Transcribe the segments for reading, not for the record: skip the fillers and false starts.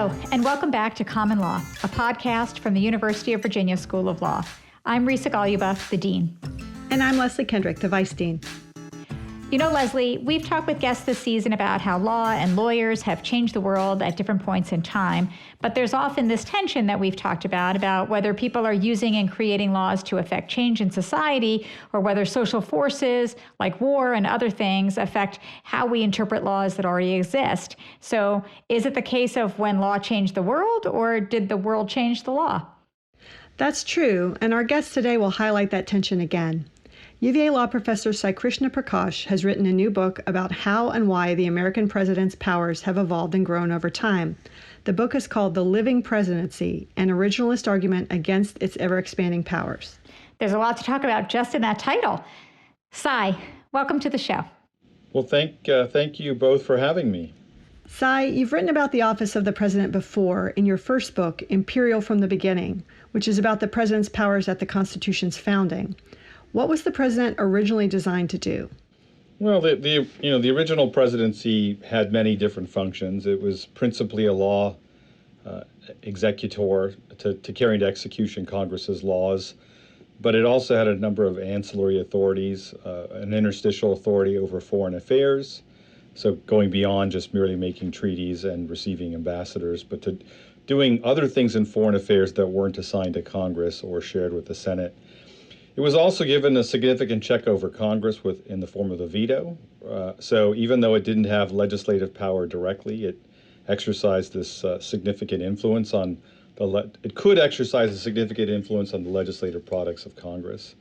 Hello, and welcome back to Common Law, a podcast from the University of Virginia School of Law. I'm Risa Goluba, the Dean. And I'm Leslie Kendrick, the Vice Dean. You know, Leslie, we've talked with guests this season about how law and lawyers have changed the world at different points in time, but there's often this tension that we've talked about whether people are using and creating laws to affect change in society, or whether social forces like war and other things affect how we interpret laws that already exist. So is it the case of when law changed the world, or did the world change the law? That's true, and our guest today will highlight that tension again. UVA law professor Saikrishna Prakash has written a new book about how and why the American president's powers have evolved and grown over time. The book is called The Living Presidency, an originalist argument against its ever-expanding powers. There's a lot to talk about just in that title. Sai, welcome to the show. Well, thank you both for having me. Sai, you've written about the office of the president before in your first book, Imperial from the Beginning, which is about the president's powers at the Constitution's founding. What was the president originally designed to do? Well, the original presidency had many different functions. It was principally a law executor to carry into execution Congress's laws, but it also had a number of ancillary authorities, an interstitial authority over foreign affairs, so going beyond just merely making treaties and receiving ambassadors, but to doing other things in foreign affairs that weren't assigned to Congress or shared with the Senate. It was also given a significant check over Congress in the form of the veto. So even though it didn't have legislative power directly, it exercised this significant influence on it could exercise a significant influence on the legislative products of Congress.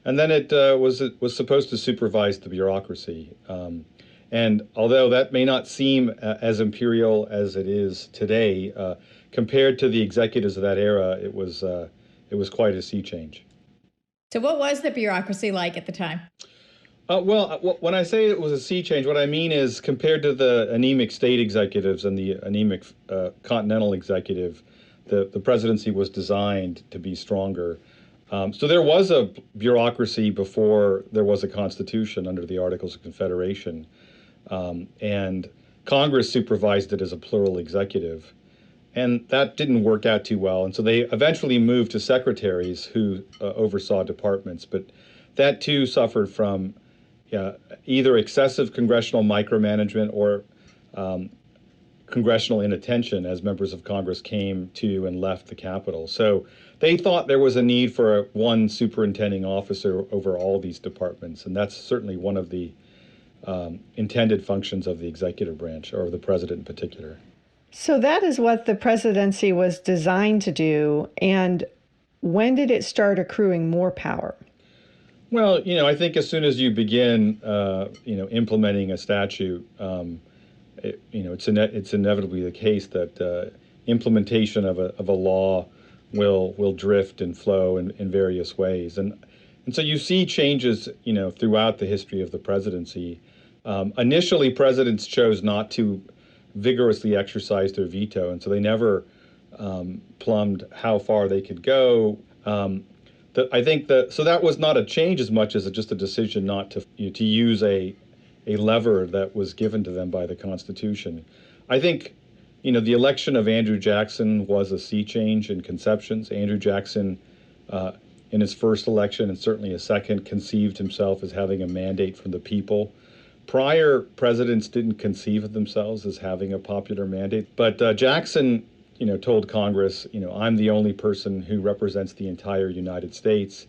And then it was supposed to supervise the bureaucracy. And although that may not seem as imperial as it is today, compared to the executives of that era, it was quite a sea change. So what was the bureaucracy like at the time? When I say it was a sea change, what I mean is compared to the anemic state executives and the anemic continental executive, the presidency was designed to be stronger. So there was a bureaucracy before there was a constitution under the Articles of Confederation, and Congress supervised it as a plural executive. And that didn't work out too well. And so they eventually moved to secretaries who oversaw departments. But that too suffered from either excessive congressional micromanagement or congressional inattention as members of Congress came to and left the Capitol. So they thought there was a need for one superintending officer over all these departments. And that's certainly one of the intended functions of the executive branch, or the president in particular. So that is what the presidency was designed to do. And when did it start accruing more power? Well, I think as soon as you begin, implementing a statute, it's inevitably the case that implementation of a law will drift and flow in various ways. And so you see changes, throughout the history of the presidency. Initially, presidents chose not to vigorously exercised their veto, and so they never plumbed how far they could go. I think so that was not a change as much as just a decision not to use a lever that was given to them by the Constitution. I think the election of Andrew Jackson was a sea change in conceptions. Andrew Jackson, in his first election and certainly his second, conceived himself as having a mandate from the people. Prior presidents didn't conceive of themselves as having a popular mandate, but Jackson, told Congress, I'm the only person who represents the entire United States.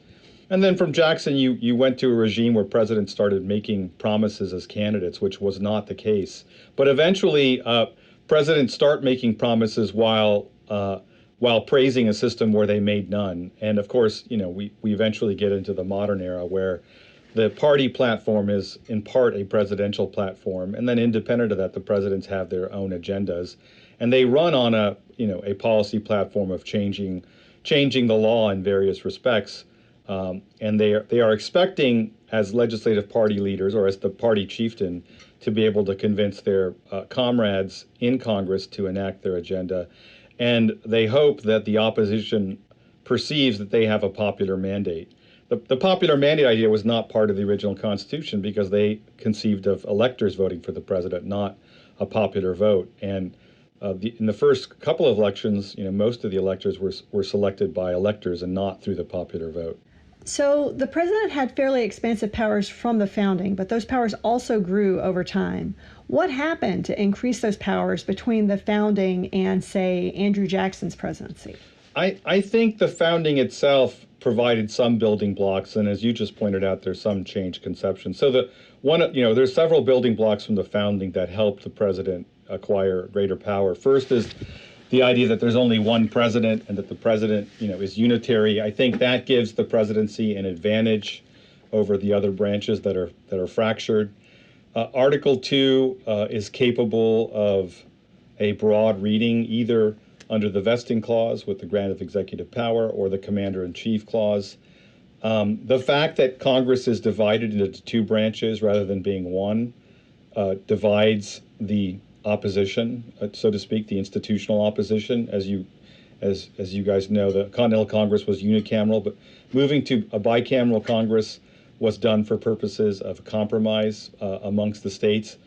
And then from Jackson, you went to a regime where presidents started making promises as candidates, which was not the case. But eventually, presidents start making promises while praising a system where they made none. And of course, we eventually get into the modern era where the party platform is in part a presidential platform, and then independent of that, the presidents have their own agendas, and they run on a policy platform of changing the law in various respects, and they are expecting, as legislative party leaders or as the party chieftain, to be able to convince their comrades in Congress to enact their agenda, and they hope that the opposition perceives that they have a popular mandate. The popular mandate idea was not part of the original Constitution because they conceived of electors voting for the president, not a popular vote. And In the first couple of elections, most of the electors were selected by electors and not through the popular vote. So the president had fairly expansive powers from the founding, but those powers also grew over time. What happened to increase those powers between the founding and, say, Andrew Jackson's presidency? I think the founding itself provided some building blocks, and as you just pointed out, there's some changed conception. So there's several building blocks from the founding that helped the president acquire greater power. First is the idea that there's only one president and that the president, is unitary. I think that gives the presidency an advantage over the other branches that are fractured. Article 2 is capable of a broad reading, either under the vesting clause with the grant of executive power or the commander-in-chief clause. The fact that Congress is divided into two branches rather than being one divides the opposition, so to speak, the institutional opposition. As you guys know, the Continental Congress was unicameral, but moving to a bicameral Congress was done for purposes of compromise amongst the states.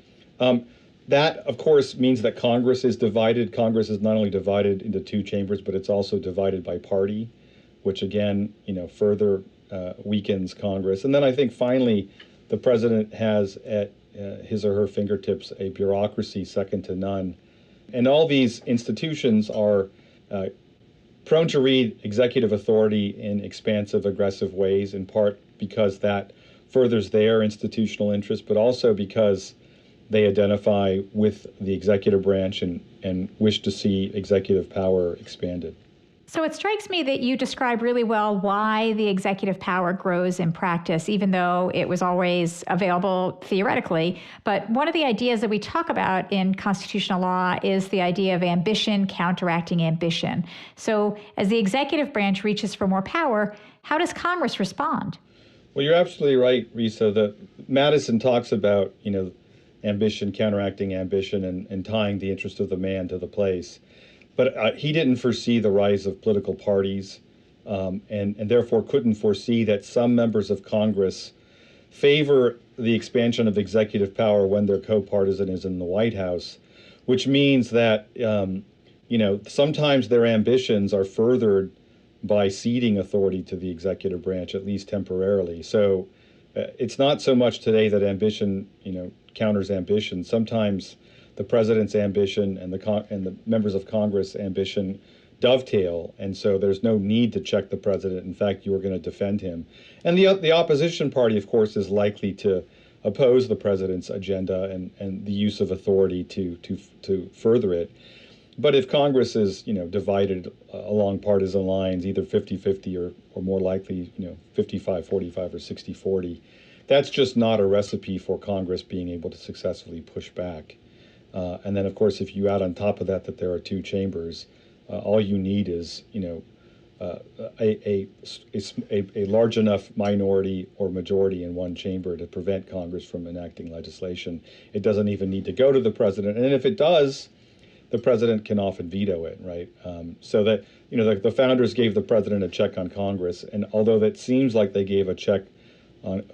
That, of course, means that Congress is divided. Congress is not only divided into two chambers, but it's also divided by party, which again, further weakens Congress. And then I think finally, the president has at his or her fingertips a bureaucracy second to none. And all these institutions are prone to read executive authority in expansive, aggressive ways, in part because that furthers their institutional interest, but also because they identify with the executive branch and wish to see executive power expanded. So it strikes me that you describe really well why the executive power grows in practice, even though it was always available theoretically. But one of the ideas that we talk about in constitutional law is the idea of ambition counteracting ambition. So as the executive branch reaches for more power, how does Congress respond? Well, you're absolutely right, Risa. Madison talks about, ambition counteracting ambition and tying the interest of the man to the place. But he didn't foresee the rise of political parties and therefore couldn't foresee that some members of Congress favor the expansion of executive power when their co-partisan is in the White House, which means that, sometimes their ambitions are furthered by ceding authority to the executive branch, at least temporarily. So it's not so much today that ambition, counters ambition. Sometimes the president's ambition and the members of Congress' ambition dovetail, and so there's no need to check the president. In fact, you are going to defend him. And the opposition party, of course, is likely to oppose the president's agenda and the use of authority to further it. But if Congress is, divided along partisan lines, either 50-50 or more likely, 55-45 or 60-40, that's just not a recipe for Congress being able to successfully push back. And then, of course, if you add on top of that there are two chambers, all you need is, a large enough minority or majority in one chamber to prevent Congress from enacting legislation. It doesn't even need to go to the president. And if it does, the president can often veto it, right? So that, the founders gave the president a check on Congress. And although that seems like they gave a check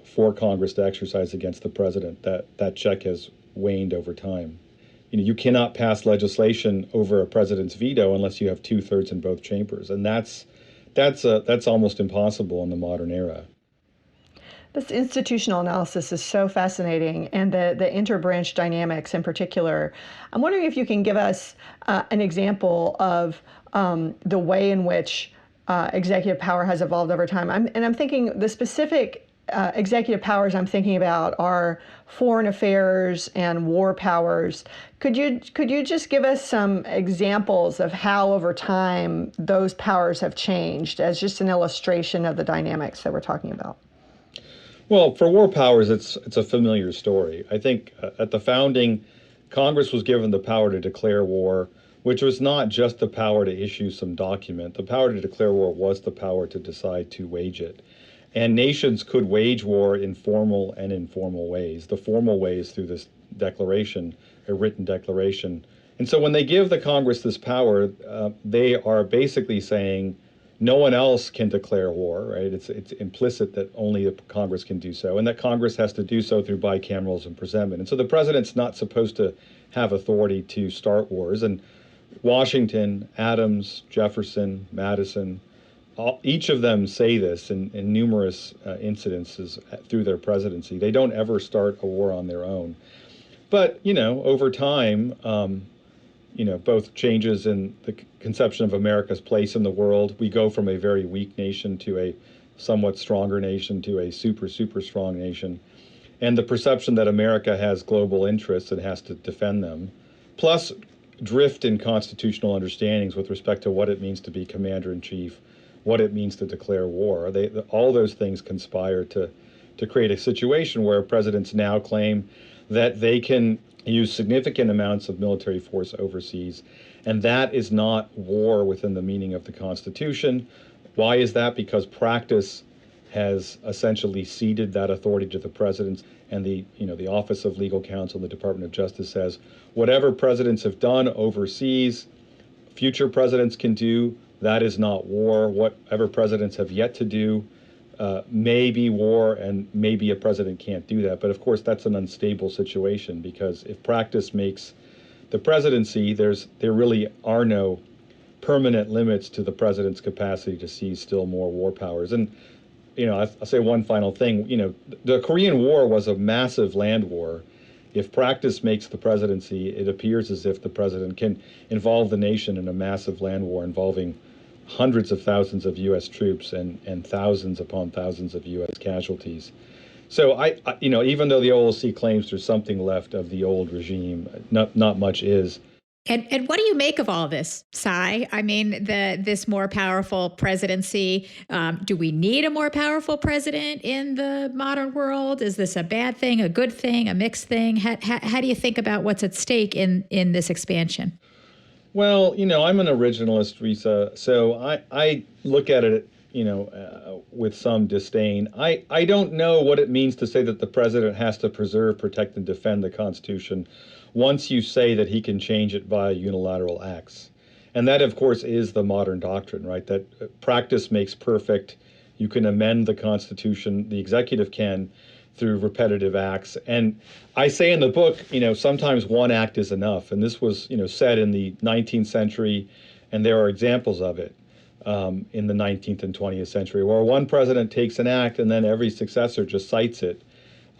for Congress to exercise against the president, that check has waned over time. You cannot pass legislation over a president's veto unless you have 2/3 in both chambers, and that's almost impossible in the modern era. This institutional analysis is so fascinating, and the interbranch dynamics in particular. I'm wondering if you can give us an example of the way in which executive power has evolved over time. I'm thinking the specific executive powers I'm thinking about are foreign affairs and war powers. Could you just give us some examples of how over time those powers have changed as just an illustration of the dynamics that we're talking about? Well, for war powers, it's a familiar story. I think at the founding, Congress was given the power to declare war, which was not just the power to issue some document. The power to declare war was the power to decide to wage it. And nations could wage war in formal and informal ways. The formal ways through this declaration, a written declaration. And so when they give the Congress this power, they are basically saying no one else can declare war, right? It's implicit that only the Congress can do so, and that Congress has to do so through bicamerals and presentment. And so the president's not supposed to have authority to start wars. And Washington, Adams, Jefferson, Madison, each of them say this in numerous incidences through their presidency. They don't ever start a war on their own. But, over time, both changes in the conception of America's place in the world. We go from a very weak nation to a somewhat stronger nation to a super, super strong nation. And the perception that America has global interests and has to defend them, plus drift in constitutional understandings with respect to what it means to be commander-in-chief, what it means to declare war. All those things conspire to create a situation where presidents now claim that they can use significant amounts of military force overseas, and that is not war within the meaning of the Constitution. Why is that? Because practice has essentially ceded that authority to the presidents, and the Office of Legal Counsel, the Department of Justice says whatever presidents have done overseas, future presidents can do. That is not war. Whatever presidents have yet to do may be war, and maybe a president can't do that. But of course, that's an unstable situation, because if practice makes the presidency, there really are no permanent limits to the president's capacity to seize still more war powers. And I'll say one final thing. The Korean War was a massive land war. If practice makes the presidency, it appears as if the president can involve the nation in a massive land war involving hundreds of thousands of U.S. troops and thousands upon thousands of U.S. casualties. So even though the OLC claims there's something left of the old regime, not much is. And what do you make of all this, Sai? I mean, this more powerful presidency. Do we need a more powerful president in the modern world? Is this a bad thing, a good thing, a mixed thing? How do you think about what's at stake in this expansion? Well, I'm an originalist, Risa, so I look at it, with some disdain. I don't know what it means to say that the president has to preserve, protect, and defend the Constitution once you say that he can change it by unilateral acts. And that, of course, is the modern doctrine, right? That practice makes perfect. You can amend the Constitution, the executive can, through repetitive acts. And I say in the book, sometimes one act is enough. And this was, said in the 19th century, and there are examples of it in the 19th and 20th century, where one president takes an act and then every successor just cites it.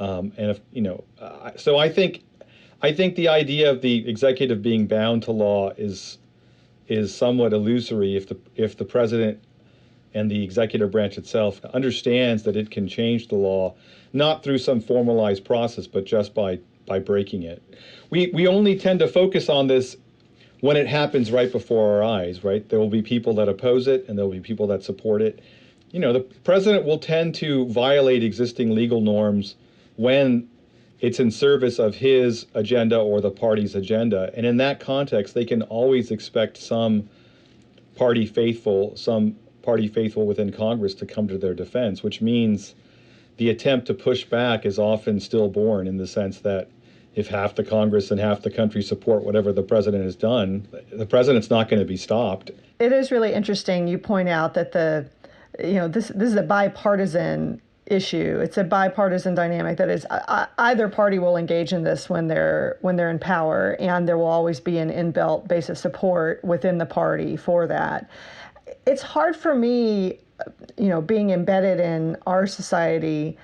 So I think the idea of the executive being bound to law is somewhat illusory if the president and the executive branch itself understands that it can change the law, not through some formalized process, but just by breaking it. We only tend to focus on this when it happens right before our eyes, right? There will be people that oppose it, and there will be people that support it. The president will tend to violate existing legal norms when it's in service of his agenda or the party's agenda. And in that context, they can always expect some party faithful within Congress to come to their defense, which means the attempt to push back is often stillborn, in the sense that if half the Congress and half the country support whatever the president has done, the president's not going to be stopped. It is really interesting. You point out that this is a bipartisan issue. It's a bipartisan dynamic. That is, either party will engage in this when they're in power, and there will always be an inbuilt base of support within the party for that. It's hard for me, being embedded in our society,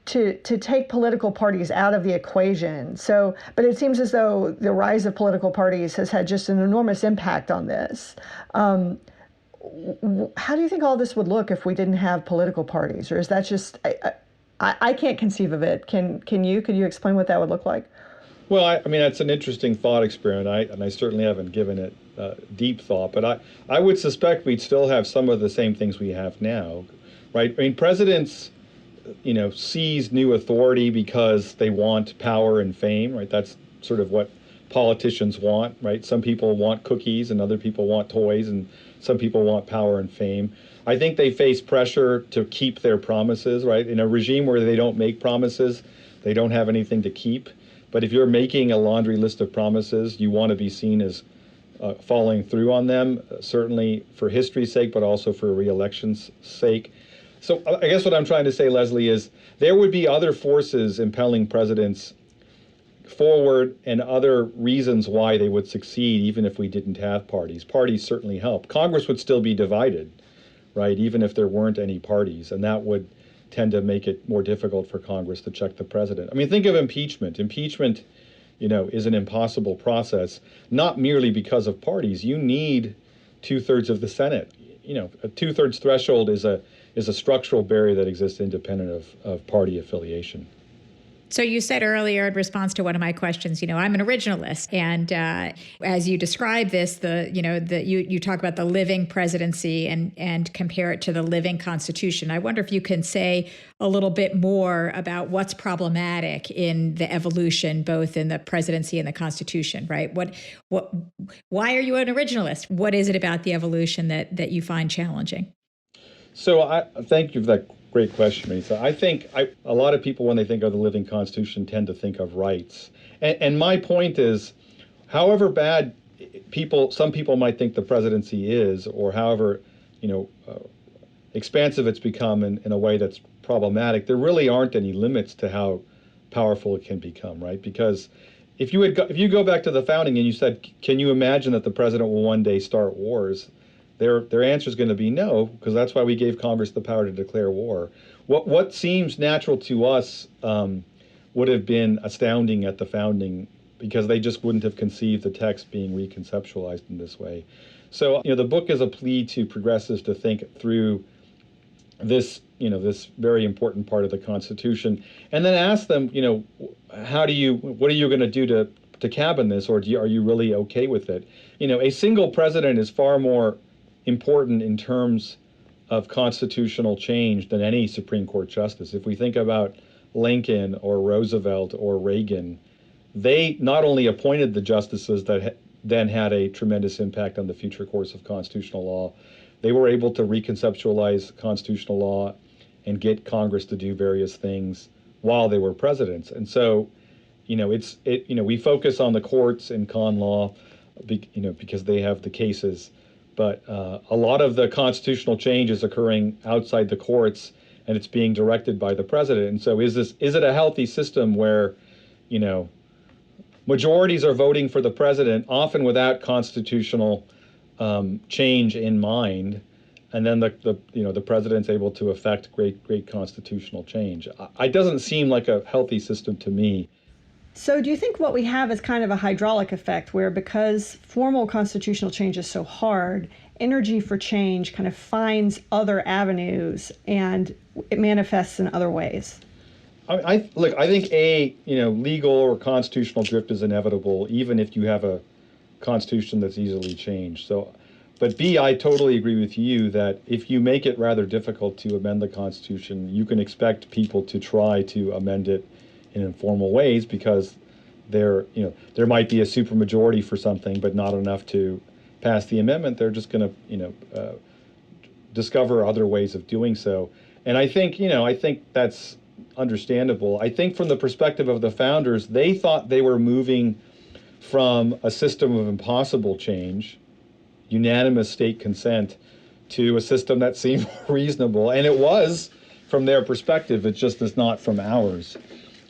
to take political parties out of the equation. But it seems as though the rise of political parties has had just an enormous impact on this. How do you think all this would look if we didn't have political parties? Or is that just, I can't conceive of it. Can you? Could you explain what that would look like? Well, I mean, that's an interesting thought experiment, and I certainly haven't given it deep thought, but I would suspect we'd still have some of the same things we have now, right? I mean, presidents, seize new authority because they want power and fame, right? That's sort of what politicians want, right? Some people want cookies and other people want toys, and some people want power and fame. I think they face pressure to keep their promises, right? In a regime where they don't make promises, they don't have anything to keep. But if you're making a laundry list of promises, you want to be seen as following through on them, certainly for history's sake, but also for re-election's sake. So I guess what I'm trying to say, Leslie, is there would be other forces impelling presidents forward and other reasons why they would succeed even if we didn't have parties. Parties certainly help. Congress would still be divided, right, even if there weren't any parties, and that would tend to make it more difficult for Congress to check the president. I mean, think of impeachment. Impeachment, is an impossible process, not merely because of parties. You need 2/3 of the Senate. A 2/3 threshold is a structural barrier that exists independent of party affiliation. So you said earlier in response to one of my questions, I'm an originalist, and as you describe this, you talk about the living presidency and compare it to the living Constitution. I wonder if you can say a little bit more about what's problematic in the evolution, both in the presidency and the Constitution, right? Why are you an originalist? What is it about the evolution that you find challenging? So I thank you for that great question, Lisa. I think a lot of people, when they think of the living Constitution, tend to think of rights. And my point is, however bad some people might think the presidency is, or however, expansive it's become in a way that's problematic, there really aren't any limits to how powerful it can become, right? Because if you go back to the founding and you said, can you imagine that the president will one day start wars? Their answer is going to be no, because that's why we gave Congress the power to declare war. What seems natural to us would have been astounding at the founding, because they just wouldn't have conceived the text being reconceptualized in this way. So, the book is a plea to progressives to think through this, this very important part of the Constitution, and then ask them, what are you going to do to cabin this, or are you really okay with it? A single president is far more important in terms of constitutional change than any Supreme Court justice. If we think about Lincoln or Roosevelt or Reagan, they not only appointed the justices that then had a tremendous impact on the future course of constitutional law, they were able to reconceptualize constitutional law and get Congress to do various things while they were presidents. And so, we focus on the courts and con law, because they have the cases. But a lot of the constitutional change is occurring outside the courts, and it's being directed by the president. And so is it a healthy system where, majorities are voting for the president, often without constitutional change in mind, and then the president's able to affect great constitutional change? It doesn't seem like a healthy system to me. So do you think what we have is kind of a hydraulic effect, where because formal constitutional change is so hard, energy for change kind of finds other avenues and it manifests in other ways? I think legal or constitutional drift is inevitable, even if you have a constitution that's easily changed. But B, I totally agree with you that if you make it rather difficult to amend the Constitution, you can expect people to try to amend it in informal ways, because there might be a supermajority for something, but not enough to pass the amendment. They're just going to discover other ways of doing so. And I think that's understandable. I think from the perspective of the founders, they thought they were moving from a system of impossible change, unanimous state consent, to a system that seemed reasonable. And it was from their perspective. It just is not from ours.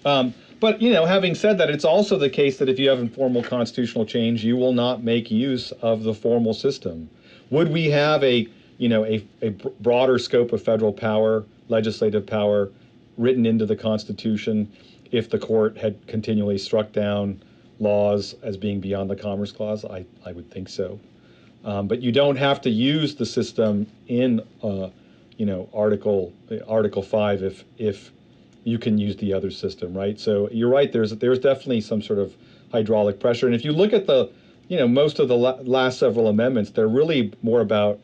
But having said that, it's also the case that if you have informal constitutional change, you will not make use of the formal system. Would we have a broader scope of federal power, legislative power, written into the Constitution if the court had continually struck down laws as being beyond the Commerce Clause? I would think so. But you don't have to use the system in Article 5 if you can use the other system, right? So you're right. There's definitely some sort of hydraulic pressure. And if you look at the most of the last several amendments, they're really more about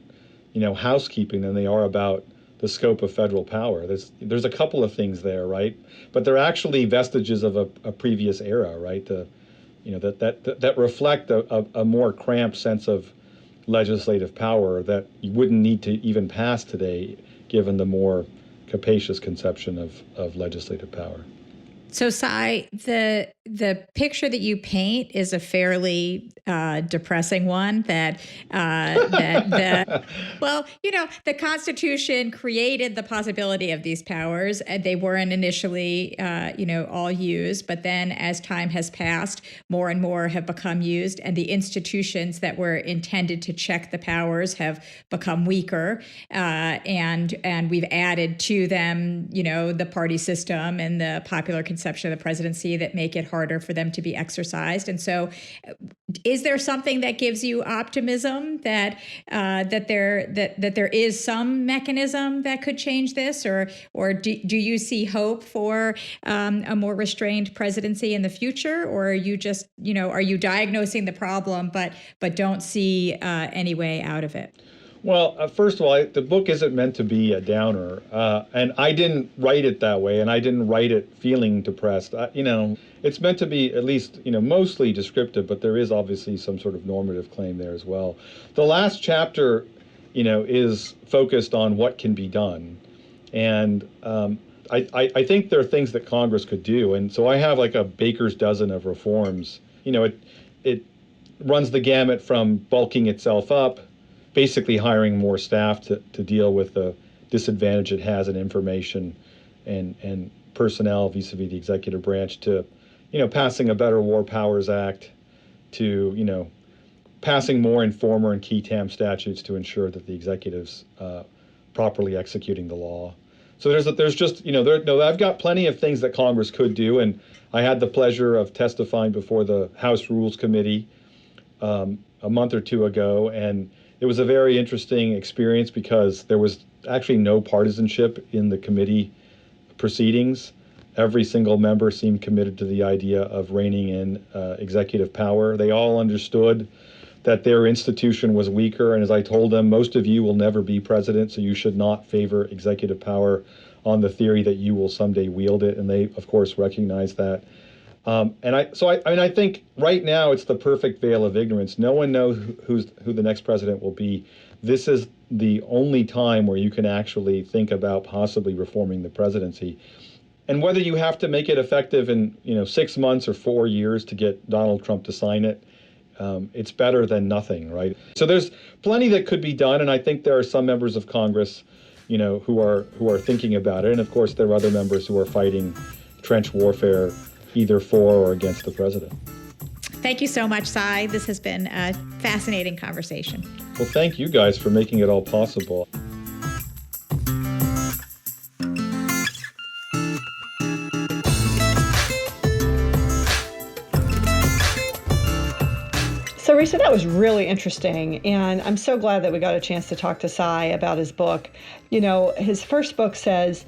housekeeping than they are about the scope of federal power. There's a couple of things there, right? But they're actually vestiges of a previous era, right? That reflect a more cramped sense of legislative power that you wouldn't need to even pass today, given the more capacious conception of legislative power. So, Sai, the picture that you paint is a fairly depressing one. Well, the Constitution created the possibility of these powers, and they weren't initially, all used. But then, as time has passed, more and more have become used, and the institutions that were intended to check the powers have become weaker, and we've added to them, the party system and the popular conception of the presidency that make it harder for them to be exercised. And so, is there something that gives you optimism that there is some mechanism that could change this, or do you see hope for a more restrained presidency in the future, or are you just are you diagnosing the problem but don't see any way out of it? Well, first of all, the book isn't meant to be a downer, and I didn't write it that way, and I didn't write it feeling depressed. It's meant to be at least, mostly descriptive, but there is obviously some sort of normative claim there as well. The last chapter, is focused on what can be done, and I think there are things that Congress could do, and so I have like a baker's dozen of reforms. It runs the gamut from bulking itself up, basically hiring more staff to deal with the disadvantage it has in information and personnel vis-a-vis the executive branch, to, passing a better War Powers Act, to, passing more informer and key tam statutes to ensure that the executive's properly executing the law. So there's just, I've got plenty of things that Congress could do, and I had the pleasure of testifying before the House Rules Committee a month or two ago, and it was a very interesting experience because there was actually no partisanship in the committee proceedings. Every single member seemed committed to the idea of reining in executive power. They all understood that their institution was weaker, and as I told them, most of you will never be president, so you should not favor executive power on the theory that you will someday wield it, and they, of course, recognize that. I think right now it's the perfect veil of ignorance. No one knows who the next president will be. This is the only time where you can actually think about possibly reforming the presidency. And whether you have to make it effective in 6 months or 4 years to get Donald Trump to sign it, it's better than nothing, right? So there's plenty that could be done, and I think there are some members of Congress, who are thinking about it, and of course there are other members who are fighting trench warfare either for or against the president. Thank you so much, Sai. This has been a fascinating conversation. Well, thank you guys for making it all possible. So, Risa, that was really interesting, and I'm so glad that we got a chance to talk to Sai about his book. His first book says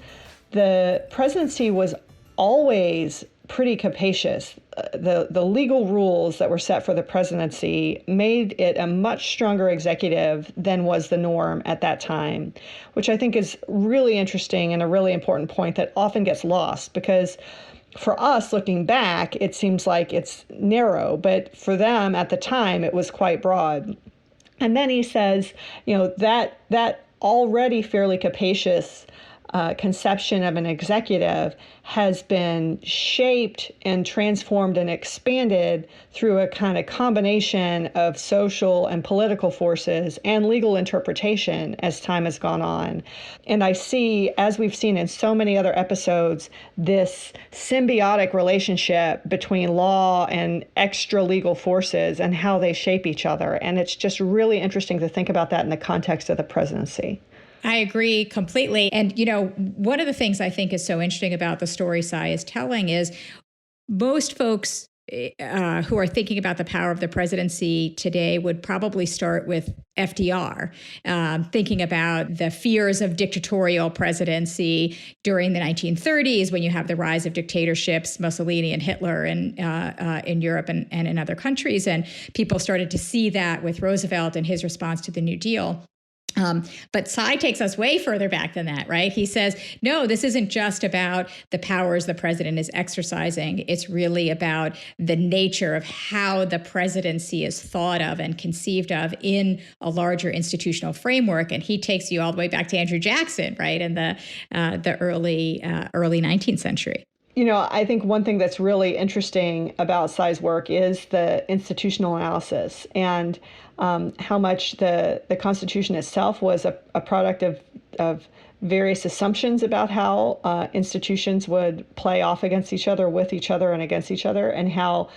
the presidency was always pretty capacious. The legal rules that were set for the presidency made it a much stronger executive than was the norm at that time, which I think is really interesting and a really important point that often gets lost, because for us looking back, it seems like it's narrow, but for them at the time, it was quite broad. And then he says, that already fairly capacious conception of an executive has been shaped and transformed and expanded through a kind of combination of social and political forces and legal interpretation as time has gone on. And I see, as we've seen in so many other episodes, this symbiotic relationship between law and extra legal forces and how they shape each other. And it's just really interesting to think about that in the context of the presidency. I agree completely. And, one of the things I think is so interesting about the story Sai is telling is most folks who are thinking about the power of the presidency today would probably start with FDR, thinking about the fears of dictatorial presidency during the 1930s, when you have the rise of dictatorships, Mussolini and Hitler in Europe and in other countries. And people started to see that with Roosevelt and his response to the New Deal. But Sai takes us way further back than that, right? He says, no, this isn't just about the powers the president is exercising. It's really about the nature of how the presidency is thought of and conceived of in a larger institutional framework. And he takes you all the way back to Andrew Jackson, right, in the early 19th century. I think one thing that's really interesting about Sai's work is the institutional analysis and how much the Constitution itself was a product of various assumptions about how institutions would play off against each other, with each other, and against each other, and how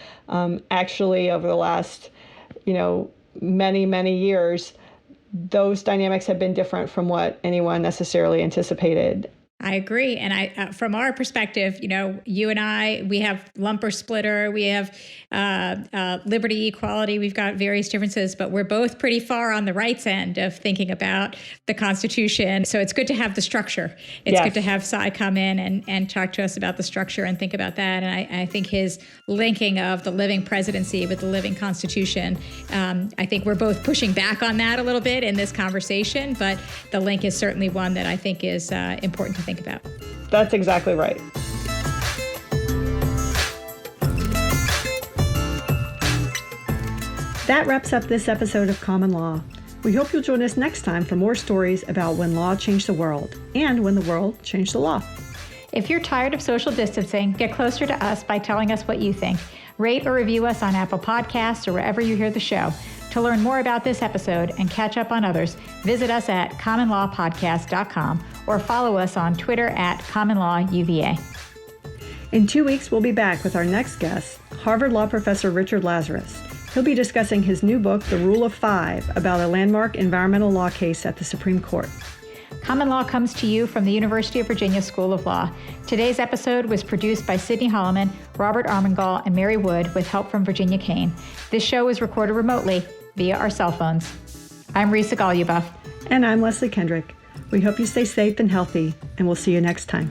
actually over the last, many, many years, those dynamics have been different from what anyone necessarily anticipated. I agree. And from our perspective, you and I, we have lumper splitter, we have liberty, equality, we've got various differences, but we're both pretty far on the rights end of thinking about the Constitution. So it's good to have the structure. It's good to have Sai come in and talk to us about the structure and think about that. And I think his linking of the living presidency with the living Constitution, I think we're both pushing back on that a little bit in this conversation, but the link is certainly one that I think is important to think about. That's exactly right. That wraps up this episode of Common Law. We hope you'll join us next time for more stories about when law changed the world and when the world changed the law. If you're tired of social distancing, get closer to us by telling us what you think. Rate or review us on Apple Podcasts or wherever you hear the show. To learn more about this episode and catch up on others, visit us at commonlawpodcast.com or follow us on Twitter at commonlawuva. In 2 weeks, we'll be back with our next guest, Harvard Law Professor Richard Lazarus. He'll be discussing his new book, The Rule of Five, about a landmark environmental law case at the Supreme Court. Common Law comes to you from the University of Virginia School of Law. Today's episode was produced by Sydney Holloman, Robert Armengol, and Mary Wood with help from Virginia Kane. This show was recorded remotely via our cell phones. I'm Risa Goluboff. And I'm Leslie Kendrick. We hope you stay safe and healthy, and we'll see you next time.